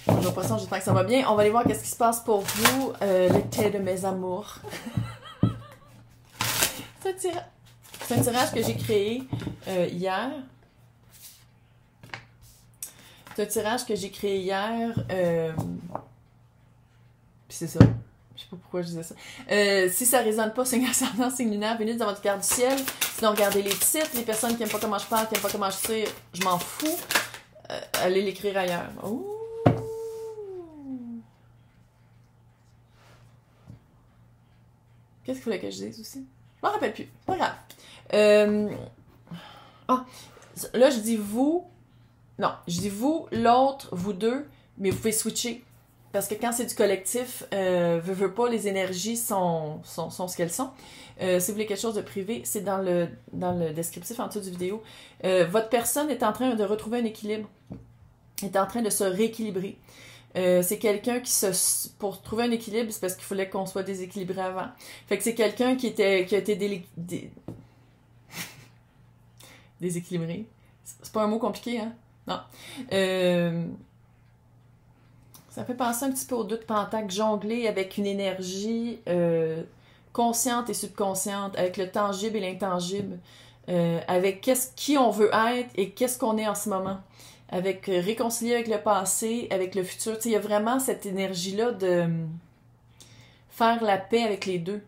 Bonjour poisson, j'espère que ça va bien. On va aller voir qu'est-ce qui se passe pour vous, l'été de mes amours. C'est un tirage que j'ai créé hier. C'est un tirage que j'ai créé hier. Puis c'est ça. Je sais pas pourquoi je disais ça. Si ça résonne pas, signe ascendant, signe lunaire, venez dans votre carte du ciel. Sinon, regardez les titres. Les personnes qui aiment pas comment je parle, qui aiment pas comment je tire, je m'en fous. Allez l'écrire ailleurs. Ouh. Qu'est-ce qu'il fallait que je dise aussi? Je m'en rappelle plus. Pas grave. Là, je dis vous. Non, je dis vous, l'autre, vous deux, mais vous pouvez switcher. Parce que quand c'est du collectif, veux pas, les énergies sont ce qu'elles sont. Si vous voulez quelque chose de privé, c'est dans le descriptif en dessous du vidéo. Votre personne est en train de retrouver un équilibre. Est en train de se rééquilibrer. C'est quelqu'un qui pour trouver un équilibre, c'est parce qu'il fallait qu'on soit déséquilibré avant. Fait que c'est quelqu'un qui a été déséquilibré. C'est pas un mot compliqué, hein? Non. Ça fait penser un petit peu aux deux de Pentacle, jongler avec une énergie consciente et subconsciente, avec le tangible et l'intangible, avec qui on veut être et qu'est-ce qu'on est en ce moment, avec réconcilier avec le passé, avec le futur. Tu sais, il y a vraiment cette énergie-là de faire la paix avec les deux.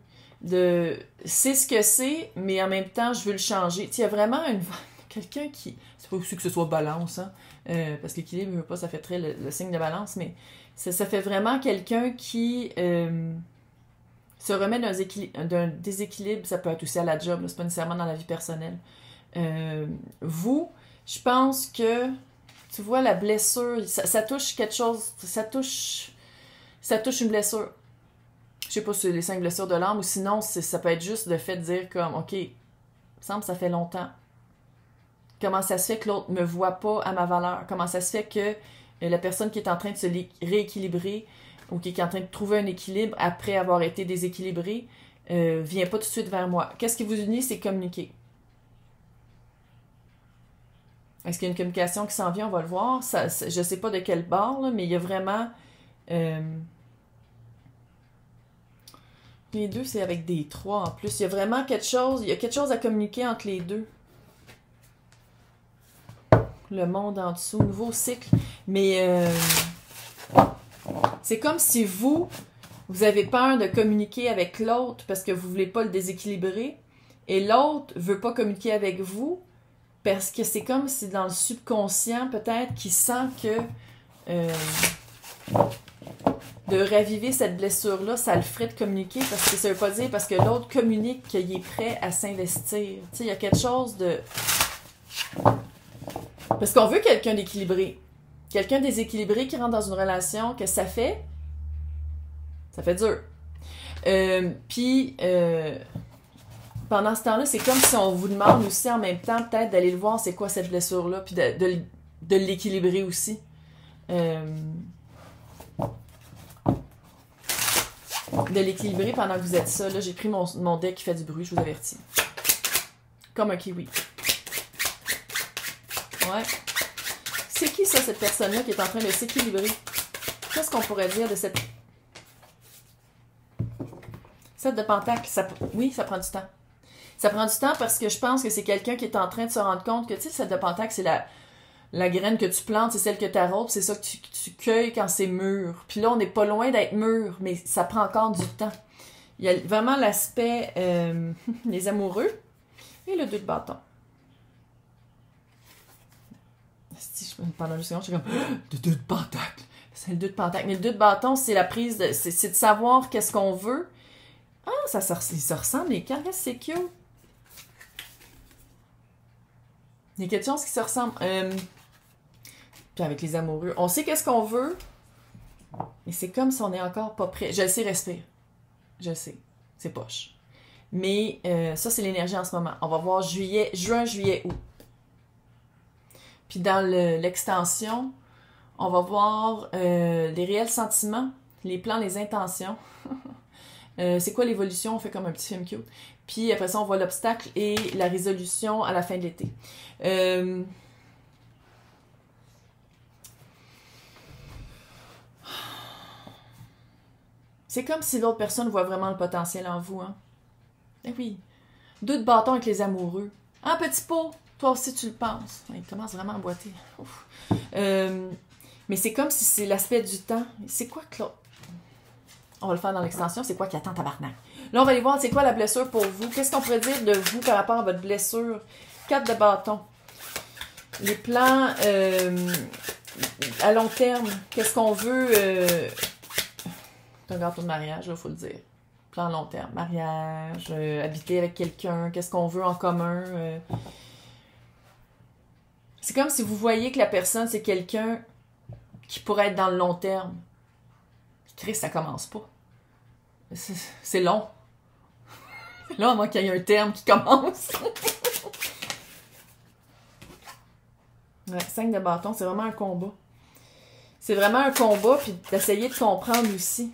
C'est ce que c'est, mais en même temps, je veux le changer. Tu sais, il y a vraiment quelqu'un qui... C'est pas aussi que ce soit balance, hein? Parce que l'équilibre, je veux pas, ça fait très le signe de balance, mais ça fait vraiment quelqu'un qui se remet d'un déséquilibre. Ça peut être aussi à la job, c'est pas nécessairement dans la vie personnelle. Vous, je pense que tu vois la blessure, ça touche quelque chose, ça touche une blessure. Je sais pas si c'est les 5 blessures de l'âme ou sinon ça peut être juste le fait de dire comme ok, il me semble que ça fait longtemps. Comment ça se fait que l'autre me voit pas à ma valeur? Comment ça se fait que la personne qui est en train de se rééquilibrer ou qui est en train de trouver un équilibre après avoir été déséquilibrée vient pas tout de suite vers moi? Qu'est-ce qui vous unit? C'est communiquer. Est-ce qu'il y a une communication qui s'en vient? On va le voir. Je sais pas de quel bord, là, mais il y a vraiment... Les deux, c'est avec des 3 en plus. Il y a vraiment quelque chose à communiquer entre les deux. Le monde en dessous, nouveau cycle. Mais c'est comme si vous avez peur de communiquer avec l'autre parce que vous voulez pas le déséquilibrer et l'autre veut pas communiquer avec vous parce que c'est comme si dans le subconscient peut-être qu'il sent que de raviver cette blessure-là, ça le ferait de communiquer parce que ça veut pas dire parce que l'autre communique qu'il est prêt à s'investir. Tu sais, il y a quelque chose de... Parce qu'on veut quelqu'un d'équilibré. Quelqu'un déséquilibré qui rentre dans une relation, que ça fait dur. Puis, pendant ce temps-là, c'est comme si on vous demande aussi en même temps peut-être d'aller le voir, c'est quoi cette blessure-là, puis de l'équilibrer aussi. De l'équilibrer pendant que vous êtes ça. Là, j'ai pris mon deck qui fait du bruit, je vous avertis. Comme un kiwi. Ouais. C'est qui ça, cette personne-là qui est en train de s'équilibrer? Qu'est-ce qu'on pourrait dire de cette... 7 de Pentacle, oui, ça prend du temps. Ça prend du temps parce que je pense que c'est quelqu'un qui est en train de se rendre compte que, tu sais, 7 de Pentacle, c'est la graine que tu plantes, c'est celle que tu arroses, c'est ça que tu cueilles quand c'est mûr. Puis là, on n'est pas loin d'être mûr, mais ça prend encore du temps. Il y a vraiment l'aspect les amoureux et le 2 de bâton. Pendant une seconde, je suis comme le 2 de Pentacle. C'est le 2 de Pentacle. Mais le 2 de bâton, c'est la prise de. C'est de savoir qu'est-ce qu'on veut. Ah, ils se ressemblent, les cartes, c'est cute. Il y a quelque chose qui se ressemble. Puis avec les amoureux, on sait qu'est-ce qu'on veut, mais c'est comme si on n'est encore pas prêt. Je le sais, respire. Je le sais. C'est poche. Mais ça, c'est l'énergie en ce moment. On va voir juin, juillet, août. Puis dans l'extension, on va voir les réels sentiments, les plans, les intentions. C'est quoi l'évolution? On fait comme un petit film cute. Puis après ça, on voit l'obstacle et la résolution à la fin de l'été. C'est comme si l'autre personne voit vraiment le potentiel en vous, hein. Eh oui. 2 de bâton avec les amoureux. Un petit pot, toi aussi tu le penses. Il commence vraiment à boiter. Mais c'est comme si c'est l'aspect du temps. C'est quoi que l'autre... On va le faire dans l'extension. C'est quoi qui attend tabarnak? Là, on va aller voir c'est quoi la blessure pour vous. Qu'est-ce qu'on pourrait dire de vous par rapport à votre blessure? 4 de bâton. Les plans à long terme. Qu'est-ce qu'on veut... C'est un gâteau de mariage, il faut le dire. Plan long terme. Mariage, habiter avec quelqu'un. Qu'est-ce qu'on veut en commun? C'est comme si vous voyez que la personne, c'est quelqu'un qui pourrait être dans le long terme. Chris, ça commence pas. C'est long. Là, à moins qu'il y ait un terme qui commence. Ouais, 5 de bâton, c'est vraiment un combat. C'est vraiment un combat, puis d'essayer de comprendre aussi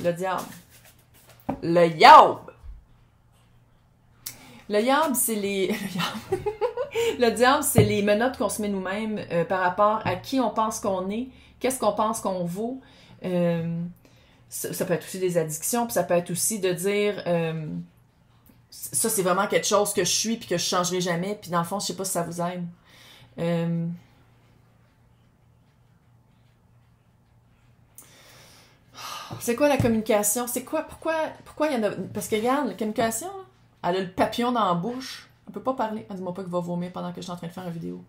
le diable. Le yaub! Le diable, c'est les... Le diable, c'est les menottes qu'on se met nous-mêmes par rapport à qui on pense qu'on est, qu'est-ce qu'on pense qu'on vaut. Ça peut être aussi des addictions, puis ça peut être aussi de dire ça, c'est vraiment quelque chose que je suis puis que je changerai jamais, puis dans le fond, je sais pas si ça vous aide. C'est quoi la communication? C'est quoi? Pourquoi il y en a... Parce que regarde, la communication, elle a le papillon dans la bouche. Elle peut pas parler. Dis-moi pas qu'il va vomir pendant que je suis en train de faire une vidéo.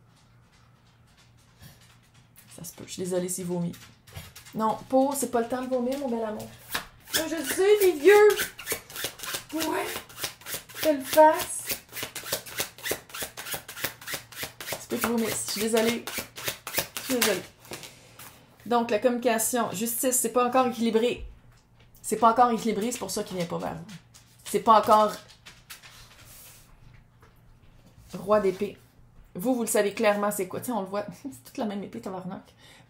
Ça se peut. Je suis désolée s'il vomit. Non, c'est pas le temps de vomir, mon bel amour. Moi, je sais, les vieux! Ouais! Quelle face! C'est pas qu'il vomisse. Je suis désolée. Donc, la communication, justice, c'est pas encore équilibré. C'est pas encore équilibré, c'est pour ça qu'il vient pas vers vous. C'est pas encore roi d'épée. Vous le savez clairement, c'est quoi? Tu sais, on le voit, c'est toute la même épée, tabarnak.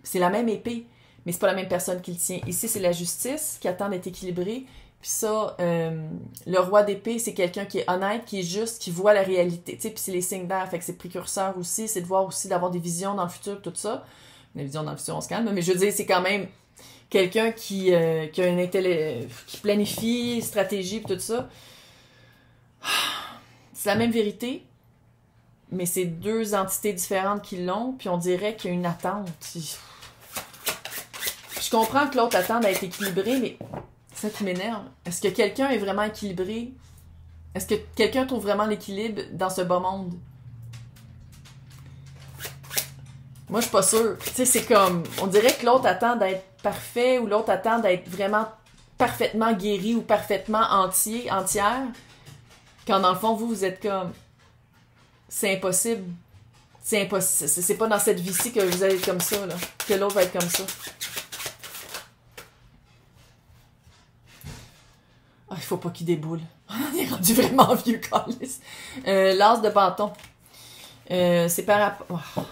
C'est la même épée, mais c'est pas la même personne qui le tient. Ici, c'est la justice qui attend d'être équilibrée. Puis ça, le roi d'épée, c'est quelqu'un qui est honnête, qui est juste, qui voit la réalité. Tu sais, puis c'est les signes d'air, fait que c'est précurseur aussi, c'est de voir aussi, d'avoir des visions dans le futur, tout ça. Des visions dans le futur, on se calme, mais je veux dire, c'est quand même quelqu'un qui a un intellect, qui planifie, stratégie, puis tout ça. C'est la même vérité, mais c'est 2 entités différentes qui l'ont, puis on dirait qu'il y a une attente. Je comprends que l'autre attend d'être équilibré, mais c'est ça qui m'énerve. Est-ce que quelqu'un est vraiment équilibré? Est-ce que quelqu'un trouve vraiment l'équilibre dans ce bas monde? Moi, je suis pas sûre. Tu sais, c'est comme... On dirait que l'autre attend d'être parfait ou l'autre attend d'être vraiment parfaitement guéri ou parfaitement entière. Quand dans le fond, vous êtes comme... C'est impossible. C'est impossible. C'est pas dans cette vie-ci que vous allez être comme ça, là. Que l'autre va être comme ça. Ah, il faut pas qu'il déboule. On est rendu vraiment vieux, câlisse. L'as de bâton. C'est par rapport... Oh.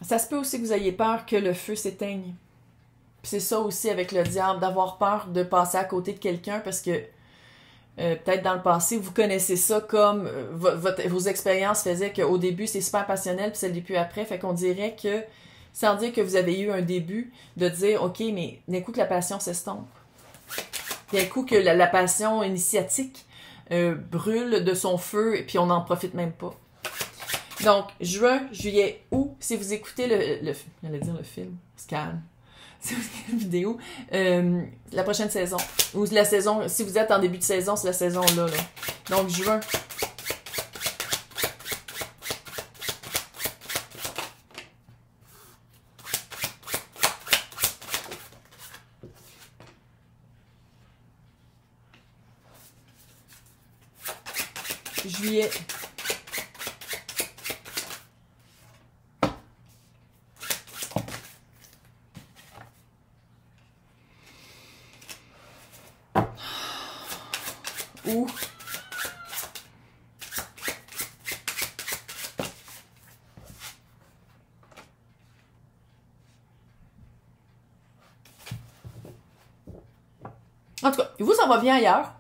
Ça se peut aussi que vous ayez peur que le feu s'éteigne. Puis c'est ça aussi avec le diable, d'avoir peur de passer à côté de quelqu'un parce que peut-être dans le passé, vous connaissez ça comme vos expériences faisaient qu'au début, c'est super passionnel, puis ça l'est plus après. Fait qu'on dirait que, sans dire que vous avez eu un début, de dire, OK, mais d'un coup que la passion s'estompe. D'un coup que la passion initiatique brûle de son feu, et puis on n'en profite même pas. Donc, juin, juillet, août, si vous écoutez j'allais dire le film, c'est calme. Si vous écoutez la vidéo, la prochaine saison, ou la saison, si vous êtes en début de saison, c'est la saison là. Donc, juin. Juillet. Ou en tout cas, vous, ça va bien ailleurs.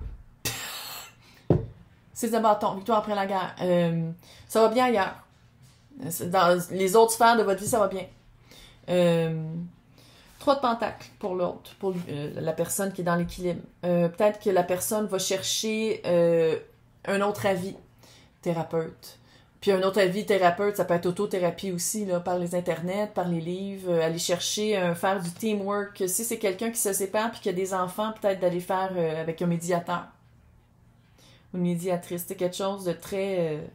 C'est un bâton, victoire après la guerre. Ça va bien ailleurs. Dans les autres sphères de votre vie, ça va bien. 3 de pentacles pour l'autre, pour la personne qui est dans l'équilibre. Peut-être que la personne va chercher un autre avis thérapeute. Puis un autre avis thérapeute, ça peut être autothérapie aussi, là, par les internets, par les livres, aller chercher, faire du teamwork. Si c'est quelqu'un qui se sépare puis qui a des enfants, peut-être d'aller faire avec un médiateur. Ou une médiatrice. C'est quelque chose de très...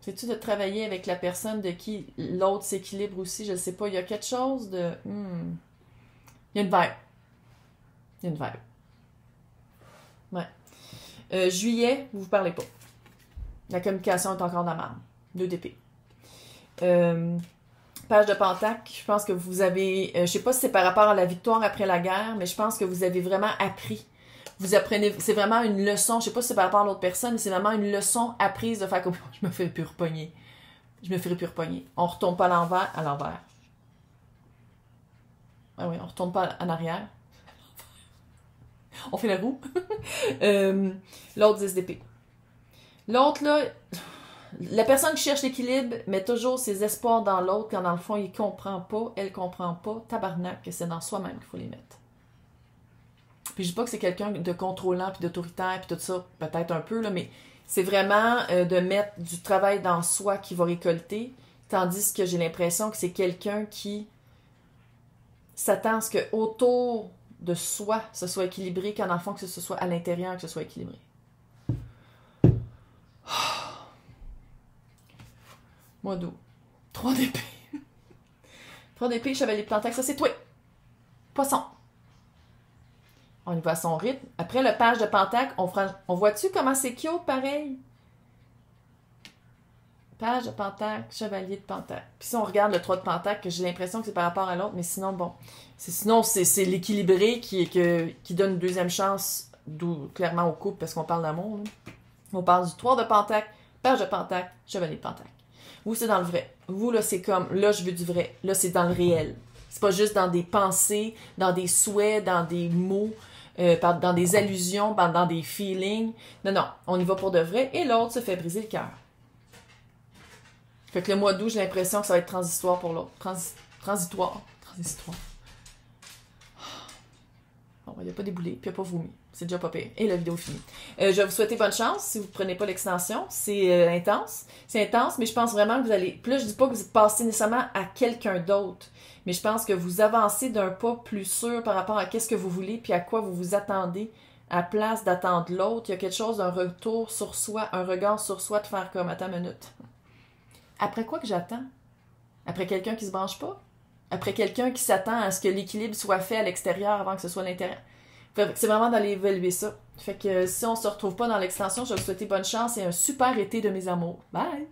C'est-tu de travailler avec la personne de qui l'autre s'équilibre aussi? Je ne sais pas. Il y a quelque chose de... Il y a une vibe. Il y a une vibe. Ouais. Juillet, vous ne parlez pas. La communication est encore dans la merde. 2 d'épée. Page de Pentacle, je pense que vous avez... je sais pas si c'est par rapport à la victoire après la guerre, mais je pense que vous avez vraiment appris. Vous apprenez, c'est vraiment une leçon, je sais pas si c'est par rapport à l'autre personne, mais c'est vraiment une leçon apprise de faire comme je me fais plus repogner. Je me ferai plus repogner. On retourne pas à l'envers. Ah oui, on retourne pas en arrière. On fait la roue. L'autre 10 d'épée. L'autre, là, la personne qui cherche l'équilibre met toujours ses espoirs dans l'autre quand dans le fond, il comprend pas, elle comprend pas. Tabarnak, que c'est dans soi-même qu'il faut les mettre. Puis je dis pas que c'est quelqu'un de contrôlant puis d'autoritaire puis tout ça, peut-être un peu, là, mais c'est vraiment de mettre du travail dans soi qui va récolter, tandis que j'ai l'impression que c'est quelqu'un qui s'attend à ce que autour de soi, ce soit équilibré, quand dans le fond, que ce soit à l'intérieur, que ce soit équilibré. Mois d'août. 3 d'épée. 3 d'épée, chevalier de pentacle, ça c'est toi. Poisson. On y va à son rythme. Après le page de pentacle, on voit-tu comment c'est cute, pareil? Page de pentacle, chevalier de pentacle. Puis si on regarde le 3 de pentacle, que j'ai l'impression que c'est par rapport à l'autre, mais sinon, bon. Sinon, c'est l'équilibré qui donne une deuxième chance, clairement au couple, parce qu'on parle d'amour. Là. On parle du 3 de pentacle, page de pentacle, chevalier de pentacle. Vous, c'est dans le vrai. Vous, là, c'est comme, là, je veux du vrai. Là, c'est dans le réel. C'est pas juste dans des pensées, dans des souhaits, dans des mots, dans des allusions, dans des feelings. Non, non, on y va pour de vrai. Et l'autre se fait briser le cœur. Fait que le mois d'août, j'ai l'impression que ça va être transitoire pour l'autre. Transitoire. Bon, il n'y a pas déboulé, puis il n'y a pas vomi. C'est déjà pas pire. Et la vidéo est finie. Je vais vous souhaiter bonne chance si vous ne prenez pas l'extension. C'est intense. C'est intense, mais je pense vraiment que vous allez... Puis là, je dis pas que vous passez nécessairement à quelqu'un d'autre, mais je pense que vous avancez d'un pas plus sûr par rapport à qu'est-ce que vous voulez puis à quoi vous vous attendez. À place d'attendre l'autre, il y a quelque chose d'un retour sur soi, un regard sur soi, de faire comme, attends une minute. Après quoi que j'attends? Après quelqu'un qui se branche pas? Après quelqu'un qui s'attend à ce que l'équilibre soit fait à l'extérieur avant que ce soit à l'intérieur? C'est vraiment d'aller évaluer ça. Fait que si on se retrouve pas dans l'extension, je vais vous souhaiter bonne chance et un super été de mes amours. Bye!